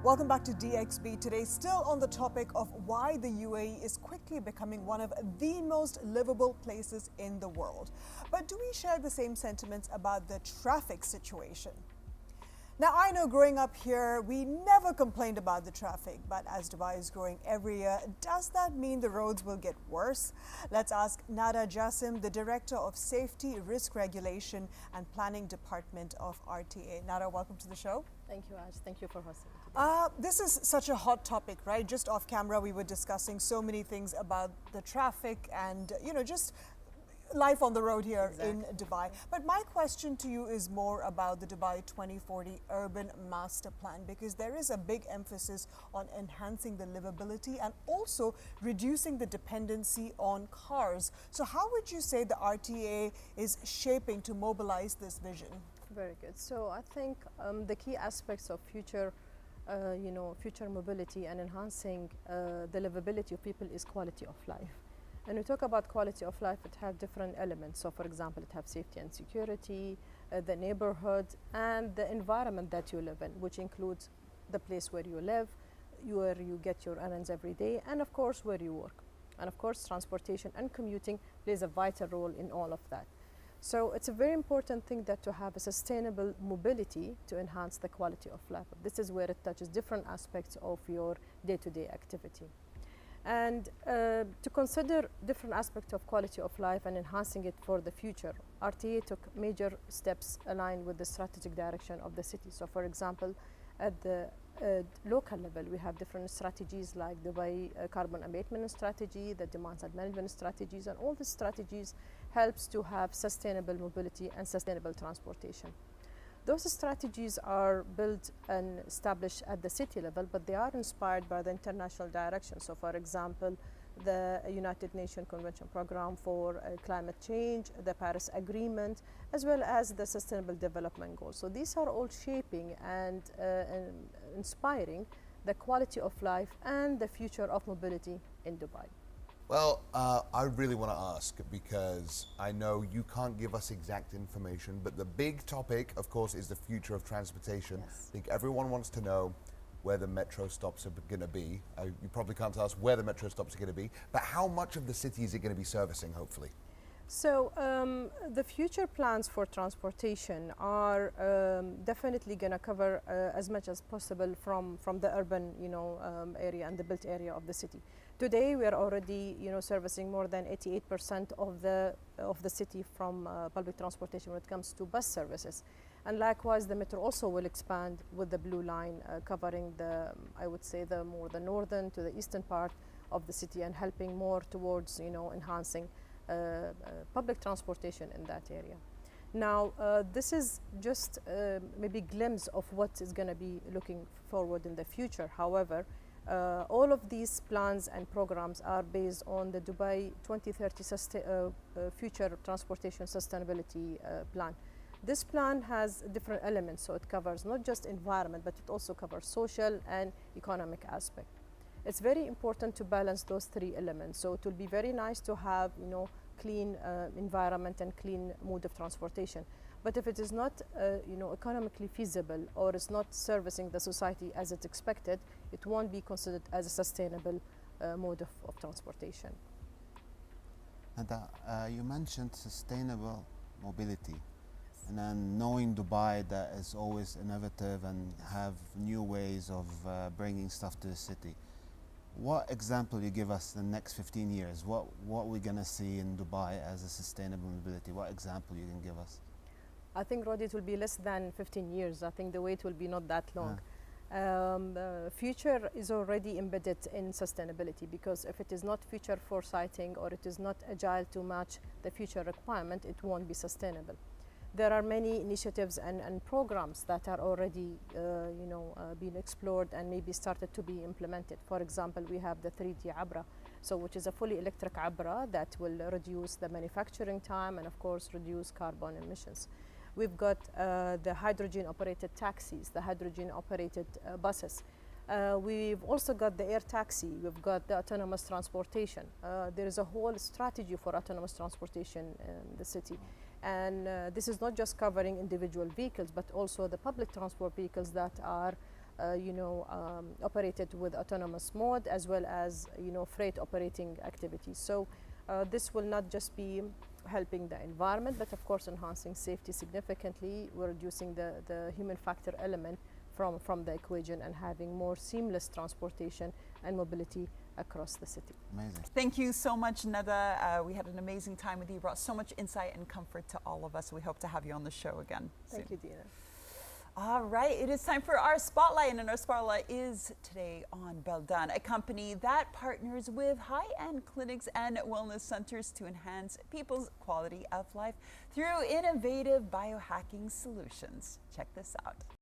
Welcome back to DXB. Today, still on the topic of why the UAE is quickly becoming one of the most livable places in the world. But do we share the same sentiments about the traffic situation? Now, I know growing up here, we never complained about the traffic, but as Dubai is growing every year, does that mean the roads will get worse? Let's ask Nada Jasim, the Director of Safety, Risk Regulation and Planning Department of RTA. Nada, welcome to the show. Thank you, Aj. Thank you for hosting today. This is such a hot topic, right? Just off camera, we were discussing so many things about the traffic and, just life on the road here in Dubai. But my question to you is more about the Dubai 2040 Urban Master Plan, because there is a big emphasis on enhancing the livability and also reducing the dependency on cars. So how would you say the RTA is shaping to mobilize this vision? Very good. So I think the key aspects of future mobility and enhancing the livability of people is quality of life. When we talk about quality of life, it has different elements. So for example, it has safety and security, the neighborhood, and the environment that you live in, which includes the place where you live, where you get your errands every day, and of course, where you work. And of course, transportation and commuting plays a vital role in all of that. So it's a very important thing that to have a sustainable mobility to enhance the quality of life. This is where it touches different aspects of your day-to-day activity. And to consider different aspects of quality of life and enhancing it for the future, RTA took major steps aligned with the strategic direction of the city. So for example, at the local level, we have different strategies like the carbon abatement strategy, the demand side management strategies, and all these strategies helps to have sustainable mobility and sustainable transportation. Those strategies are built and established at the city level, but they are inspired by the international direction. So for example, the United Nations Convention Program for Climate Change, the Paris Agreement, as well as the Sustainable Development Goals. So these are all shaping and inspiring the quality of life and the future of mobility in Dubai. Well, I really want to ask, because I know you can't give us exact information, but the big topic, of course, is the future of transportation. Yes. I think everyone wants to know where the metro stops are going to be. You probably can't tell us where the metro stops are going to be, but how much of the city is it going to be servicing, hopefully? So the future plans for transportation are definitely going to cover as much as possible from the urban area and the built area of the city. Today we are already servicing more than 88% of the city from public transportation when it comes to bus services. And likewise, the metro also will expand with the blue line covering I would say the northern to the eastern part of the city and helping more towards enhancing public transportation in that area. Now, this is just maybe a glimpse of what is going to be looking forward in the future. However, all of these plans and programs are based on the Dubai 2030 Future Transportation Sustainability Plan. This plan has different elements, so it covers not just environment, but it also covers social and economic aspect. It's very important to balance those three elements. So it will be very nice to have clean environment and clean mode of transportation. But if it is not economically feasible or is not servicing the society as it's expected, it won't be considered as a sustainable mode of transportation. And you mentioned sustainable mobility. And then knowing Dubai, that is always innovative and have new ways of bringing stuff to the city. What example you give us the next 15 years? What we're going to see in Dubai as a sustainable mobility? What example you can give us? I think, Rodi, it will be less than 15 years. I think the wait will be not that long. Future is already embedded in sustainability, because if it is not future foresighting or it is not agile to match the future requirement, it won't be sustainable. There are many initiatives and programs that are already being explored and maybe started to be implemented. For example, we have the 3D Abra, which is a fully electric Abra that will reduce the manufacturing time and of course reduce carbon emissions. We've got the hydrogen operated taxis, the hydrogen operated buses. We've also got the air taxi, we've got the autonomous transportation. There is a whole strategy for autonomous transportation in the city. And this is not just covering individual vehicles, but also the public transport vehicles that are operated with autonomous mode, as well as freight operating activities. So this will not just be helping the environment, but of course enhancing safety significantly. We're reducing the human factor element from the equation and having more seamless transportation and mobility across the city. Amazing. Thank you so much, Nada. We had an amazing time with you. You brought so much insight and comfort to all of us. We hope to have you on the show again soon. Thank you, Dina. All right, it is time for our spotlight, and our spotlight is today on Beldan, a company that partners with high-end clinics and wellness centers to enhance people's quality of life through innovative biohacking solutions. Check this out.